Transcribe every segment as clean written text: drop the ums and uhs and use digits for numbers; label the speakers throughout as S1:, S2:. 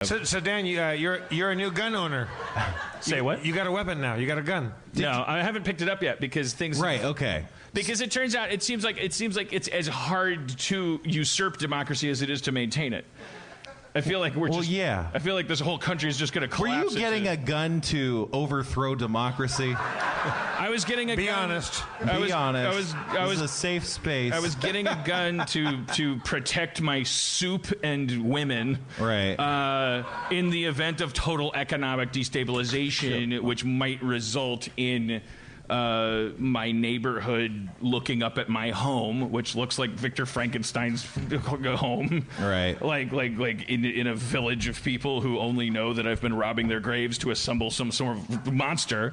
S1: So Dan, you're a new gun owner.
S2: Say what?
S1: You got a weapon now. You got a gun.
S2: No, I haven't picked it up yet because things.
S3: Right. Okay.
S2: Because it turns out it seems like it's as hard to usurp democracy as it is to maintain it. I feel like
S3: yeah.
S2: I feel like this whole country is just going to collapse.
S3: Were you getting a gun to overthrow democracy?
S2: I was getting a gun.
S1: Be honest.
S3: Be honest.
S2: I was
S3: a safe space.
S2: I was getting a gun to protect my soup and women.
S3: Right.
S2: In the event of total economic destabilization, which might result in my neighborhood looking up at my home, which looks like Victor Frankenstein's home.
S3: Right.
S2: Like in a village of people who only know that I've been robbing their graves to assemble some sort of monster.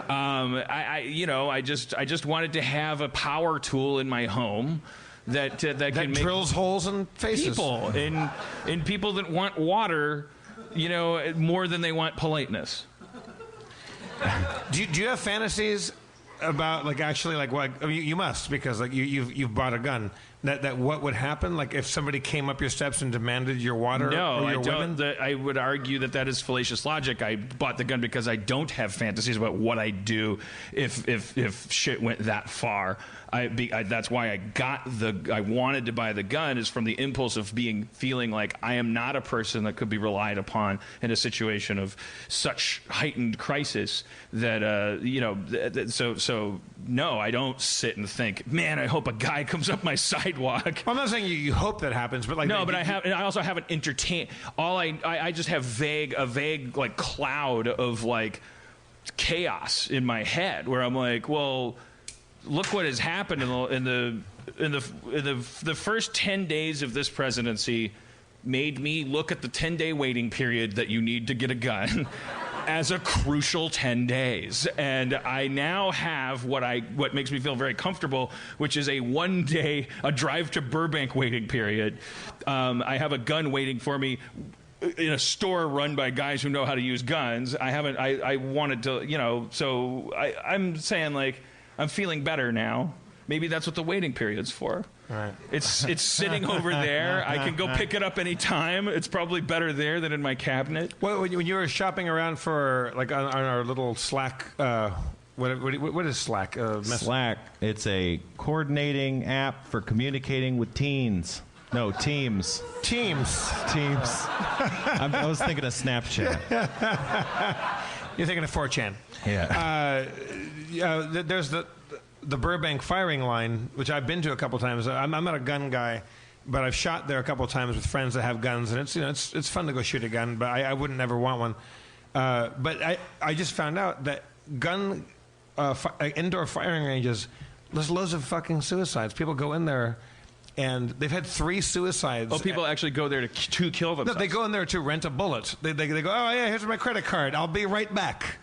S2: I just wanted to have a power tool in my home that can make
S1: drills holes in faces.
S2: People in people that want water, more than they want politeness.
S1: Do you have fantasies about what? I mean, you must, because you've bought a gun. That what would happen if somebody came up your steps and demanded your water?
S2: No,
S1: or your
S2: I don't.
S1: women?
S2: I would argue that is fallacious logic. I bought the gun because I don't have fantasies about what I'd do if shit went that far. That's why I wanted to buy the gun, is from the impulse of feeling like I am not a person that could be relied upon in a situation of such heightened crisis that so no, I don't sit and think, man, I hope a guy comes up my sidewalk.
S1: Well, I'm not saying you hope that happens, but
S2: I also haven't entertained. I just have a vague cloud of chaos in my head where I'm like, well, look what has happened in the first 10 days of this presidency made me look at the 10-day waiting period that you need to get a gun as a crucial 10 days. And I now have what makes me feel very comfortable, which is a 1 day, a drive to Burbank waiting period. I have a gun waiting for me in a store run by guys who know how to use guns. I wanted to, so I'm saying I'm feeling better now. Maybe that's what the waiting period's for.
S1: Right.
S2: It's sitting over there. I can go pick it up any time. It's probably better there than in my cabinet.
S1: Well, when you were shopping around for on our little Slack, what is Slack?
S3: Slack. It's a coordinating app for communicating with teens. No, teams.
S1: Teams.
S3: I was thinking of Snapchat.
S1: You're thinking of 4chan.
S3: Yeah.
S1: There's the Burbank firing line, which I've been to a couple times. I'm not a gun guy, but I've shot there a couple times with friends that have guns, and it's fun to go shoot a gun, but I wouldn't ever want one. But I just found out that indoor firing ranges, there's loads of fucking suicides. People go in there, and they've had 3 suicides.
S2: Oh, people actually go there to kill themselves.
S1: No, they go in there to rent a bullet. They go, oh, yeah, here's my credit card. I'll be right back.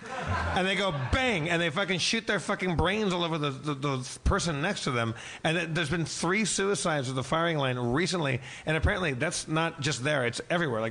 S1: And they go, bang, and they fucking shoot their fucking brains all over the person next to them. And there's been 3 suicides with the firing line recently, and apparently that's not just there. It's everywhere.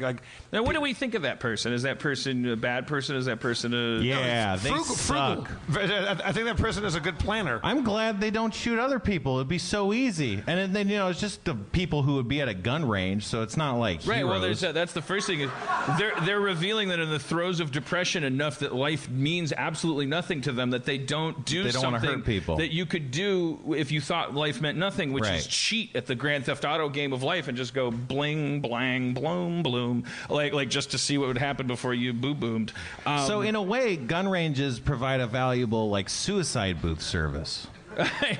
S2: Now, what do we think of that person? Is that person a bad person? Is that person a...
S3: Yeah, they suck.
S1: I think that person is a good planner.
S3: I'm glad they don't shoot other people. It'd be so easy. And then, it's just the people who would be at a gun range, so it's not like
S2: right.
S3: heroes.
S2: Well, that's the first thing. Is they're revealing that in the throes of depression enough that life means absolutely nothing to them, that they don't do
S3: they don't
S2: something
S3: want to hurt people
S2: that you could do if you thought life meant nothing, which
S3: right.
S2: is cheat at the Grand Theft Auto game of life and just go bling, blang, bloom, bloom, like just to see what would happen before you boomed.
S3: So in a way, gun ranges provide a valuable suicide booth service.
S2: I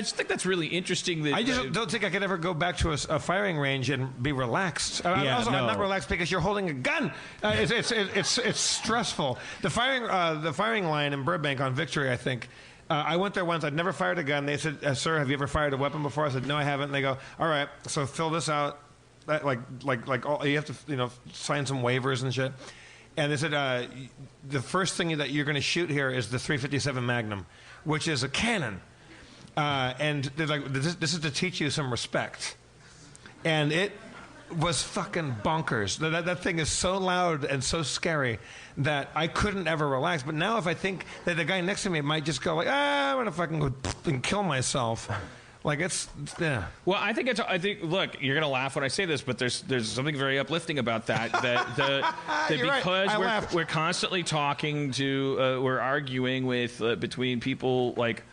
S2: just think that's really interesting. That
S1: I just don't think I could ever go back to a firing range and be relaxed. I'm not relaxed because you're holding a gun. It's stressful. The firing line in Burbank on Victory, I think. I went there once. I'd never fired a gun. They said, "Sir, have you ever fired a weapon before?" I said, "No, I haven't." And they go, "All right, so fill this out. You have to sign some waivers and shit." And they said, the first thing that you're going to shoot here is the .357 Magnum, which is a cannon. And they're like, this is to teach you some respect. And it was fucking bonkers. That thing is so loud and so scary that I couldn't ever relax. But now if I think that the guy next to me might just go I'm going to fucking go and kill myself. Like it's yeah.
S2: Well, I think look, you're gonna laugh when I say this, but there's something very uplifting about that. That because we're constantly talking to, we're arguing with between people like.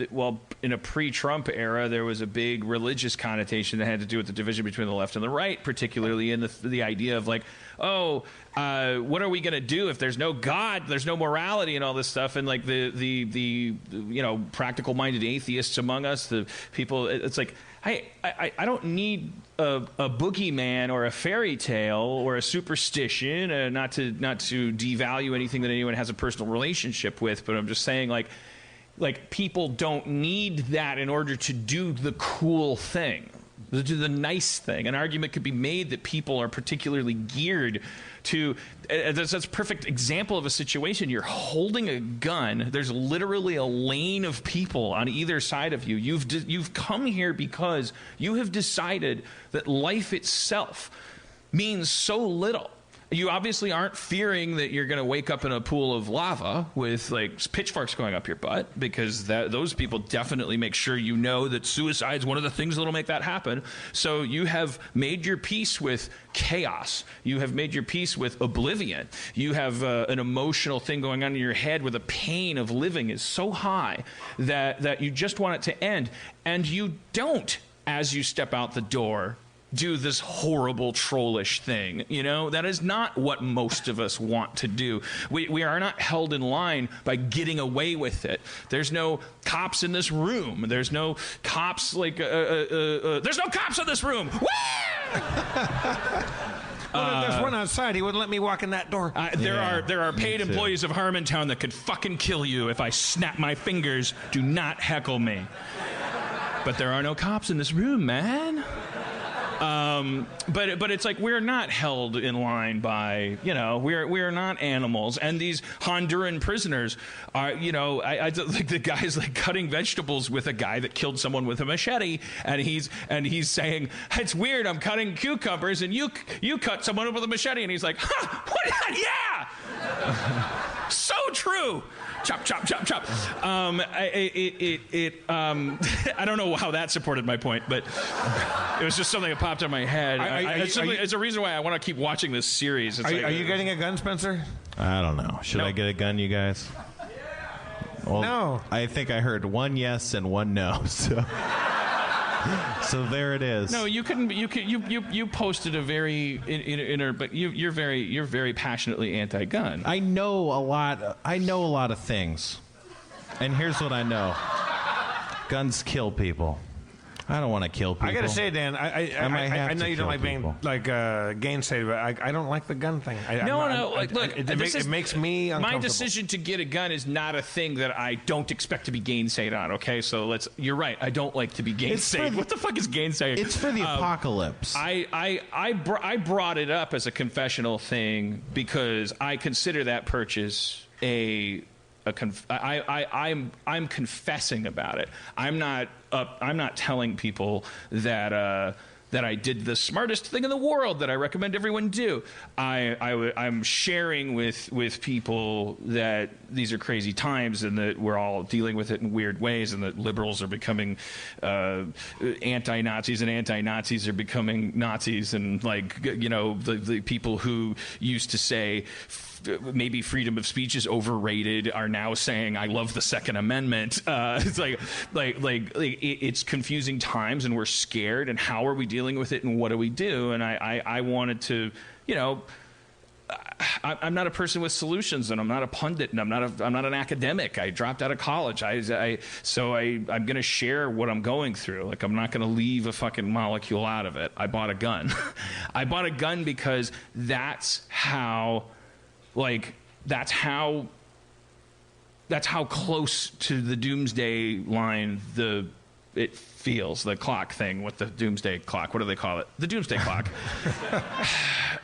S2: Well, in a pre-Trump era, there was a big religious connotation that had to do with the division between the left and the right, particularly in the idea of like, what are we going to do if there's no God, there's no morality and all this stuff? And like the practical-minded atheists among us, the people, it's like, I don't need a boogeyman or a fairy tale or a superstition, not to devalue anything that anyone has a personal relationship with, but I'm just saying like people don't need that in order to do the cool thing, to do the nice thing. An argument could be made that people are particularly geared to. That's a perfect example of a situation. You're holding a gun. There's literally a lane of people on either side of you. You've come here because you have decided that life itself means so little. You obviously aren't fearing that you're going to wake up in a pool of lava with like pitchforks going up your butt, because those people definitely make sure you know that suicide is one of the things that'll make that happen. So you have made your peace with chaos. You have made your peace with oblivion. You have an emotional thing going on in your head where the pain of living is so high that you just want it to end. And you don't, as you step out the door, do this horrible trollish thing. That is not what most of us want to do. We are not held in line by getting away with it. There's no cops in this room. There's no cops there's no cops in this room.
S1: Well, there's one outside. He wouldn't let me walk in that door.
S2: There are paid employees of Harmontown that could fucking kill you if I snap my fingers. Do not heckle me. But there are no cops in this room, man. But it's like we're not held in line by, we're not animals. And these Honduran prisoners are, I like the guy's like cutting vegetables with a guy that killed someone with a machete, and he's saying, it's weird, I'm cutting cucumbers and you cut someone with a machete, and he's like, yeah. So true. Chop, chop, chop, chop. I don't know how that supported my point, but it was just something that popped in my head. It's a reason why I want to keep watching this series.
S1: Are you getting a gun, Spencer?
S3: I don't know. Should I get a gun, you guys? Well, no. I think I heard one yes and one no. So there it is.
S2: No, you posted a very but you're very passionately anti-gun.
S3: I know a lot of things, and here's what I know: guns kill people. I don't want to kill people.
S1: I gotta say, Dan, I know you don't like being gainsayed, but I don't like the gun thing.
S2: Look,
S1: it makes me uncomfortable.
S2: My decision to get a gun is not a thing that I don't expect to be gainsayed on. Okay, so you're right. I don't like to be gainsayed. What the fuck is gainsaying?
S3: It's for the apocalypse.
S2: I brought it up as a confessional thing because I consider that purchase I'm confessing about it. I'm not telling people that I did the smartest thing in the world that I recommend everyone do. I'm sharing with people that these are crazy times and that we're all dealing with it in weird ways, and that liberals are becoming anti-Nazis and anti-Nazis are becoming Nazis, and the people who used to say maybe freedom of speech is overrated are now saying I love the Second Amendment. It's it's confusing times, and we're scared, and how are we dealing with it, and what do we do? And I wanted to, I'm not a person with solutions, and I'm not a pundit, and I'm not an academic. I dropped out of college. So I'm going to share what I'm going through. Like, I'm not going to leave a fucking molecule out of it. I bought a gun. I bought a gun because that's how close to the doomsday line it feels, the clock thing with the doomsday clock. What do they call it? The doomsday clock.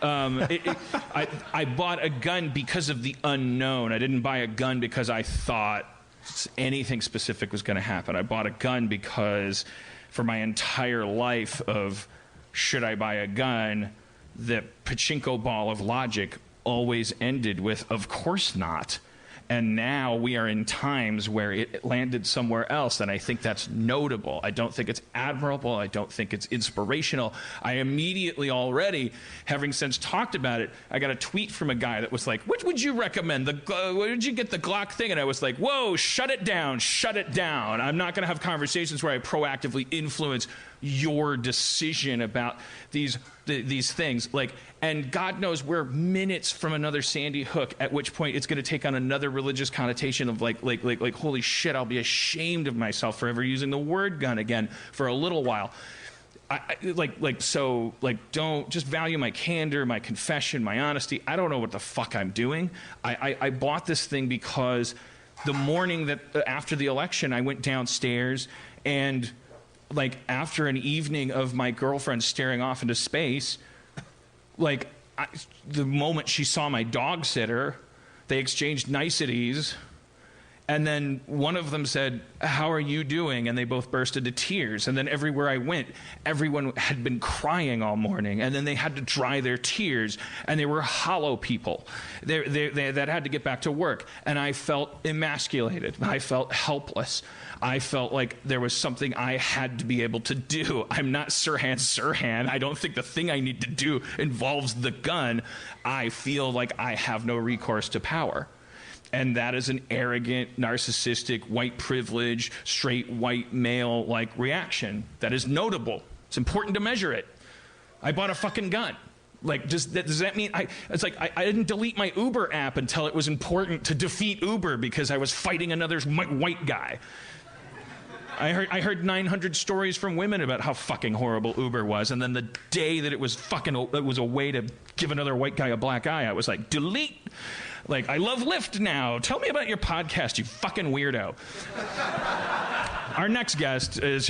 S2: I bought a gun because of the unknown. I didn't buy a gun because I thought anything specific was going to happen. I bought a gun because for my entire life of should I buy a gun, the pachinko ball of logic always ended with, of course not. And now we are in times where it landed somewhere else, and I think that's notable. I don't think it's admirable. I don't think it's inspirational. I immediately already, having since talked about it, I got a tweet from a guy that was like, which would you recommend? Where did you get the Glock thing? And I was like, whoa, shut it down, shut it down. I'm not going to have conversations where I proactively influence your decision about these things. Like, and God knows we're minutes from another Sandy Hook, at which point it's going to take on another religious connotation of like holy shit, I'll be ashamed of myself for ever using the word gun again for a little while. Don't just value my candor, my confession, my honesty. I don't know what the fuck I'm doing. I bought this thing because the morning that after the election, I went downstairs and like after an evening of my girlfriend staring off into space, the moment she saw my dog sitter, they exchanged niceties. And then one of them said, "How are you doing?" And they both burst into tears. And then everywhere I went, everyone had been crying all morning. And then they had to dry their tears. And they were hollow people that had to get back to work. And I felt emasculated. I felt helpless. I felt like there was something I had to be able to do. I'm not Sirhan Sirhan. I don't think the thing I need to do involves the gun. I feel like I have no recourse to power. And that is an arrogant, narcissistic, white privilege, straight white male-like reaction that is notable. It's important to measure it. I bought a fucking gun. Like, does that mean I didn't delete my Uber app until it was important to defeat Uber because I was fighting another white guy. I heard 900 stories from women about how fucking horrible Uber was, and then the day that it was a way to give another white guy a black eye, I was like, delete. Like, I love Lyft now. Tell me about your podcast, you fucking weirdo. Our next guest is...